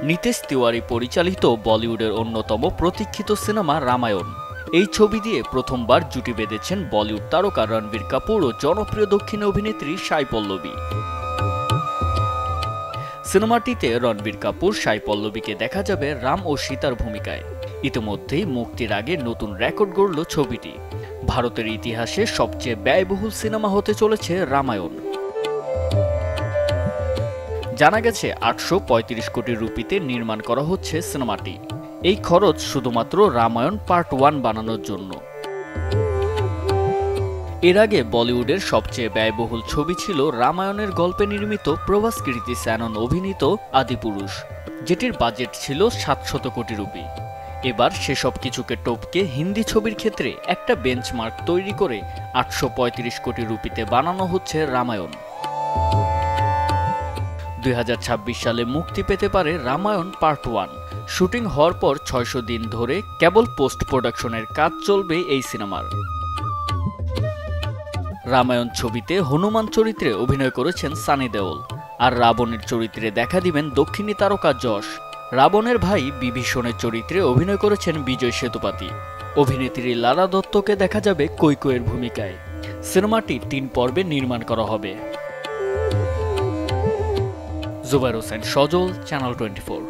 নিতেশ তিওয়ারি পরিচালিত বলিউডের অন্যতম প্রতীক্ষিত সিনেমা রামায়ণ। এই ছবি দিয়ে প্রথমবার জুটি বেঁধেছেন বলিউড তারকা রণবীর কাপুর ও জনপ্রিয় দক্ষিণ অভিনেত্রী সাই পল্লবী। সিনেমাটিতে রণবীর কাপুর সাই পল্লবীকে দেখা যাবে রাম ও সীতার ভূমিকায়। ইতিমধ্যেই মুক্তির আগে নতুন রেকর্ড গড়ল ছবিটি। ভারতের ইতিহাসে সবচেয়ে ব্যয়বহুল সিনেমা হতে চলেছে রামায়ণ। জানা গেছে ৮৩৫ কোটি রুপিতে নির্মাণ করা হচ্ছে সিনেমাটি। এই খরচ শুধুমাত্র রামায়ণ পার্ট 1 বানানোর জন্য। এর আগে বলিউডের সবচেয়ে ব্যয়বহুল ছবি ছিল রামায়ণের গল্পে নির্মিত প্রভাস কৃতি শ্যানন অভিনীত আদিপুরুষ, যেটির বাজেট ছিল ৭০০ কোটি রুপি। এবার সেসব কিছুকে টপকে হিন্দি ছবির ক্ষেত্রে একটা বেঞ্চমার্ক তৈরি করে ৮৩৫ কোটি রুপিতে বানানো হচ্ছে রামায়ণ। ২০২৬ সালে মুক্তি পেতে পারে রামায়ণ পার্ট 1। শুটিং হওয়ার পর ৬০০ দিন ধরে কেবল পোস্ট প্রোডাকশনের কাজ চলবে এই সিনেমার। রামায়ণ ছবিতে হনুমান চরিত্রে অভিনয় করেছেন সানি দেওল, আর রাবণের চরিত্রে দেখা দিবেন দক্ষিণী তারকা যশ। রাবণের ভাই বিভীষণের চরিত্রে অভিনয় করেছেন বিজয় সেতুপতি। অভিনেত্রী লারা দত্তকে দেখা যাবে কৈকেয়ীর ভূমিকায়। সিনেমাটি ৩ পর্বে নির্মাণ করা হবে। জুবাইর হোসেন সজল, চ্যানেল 24।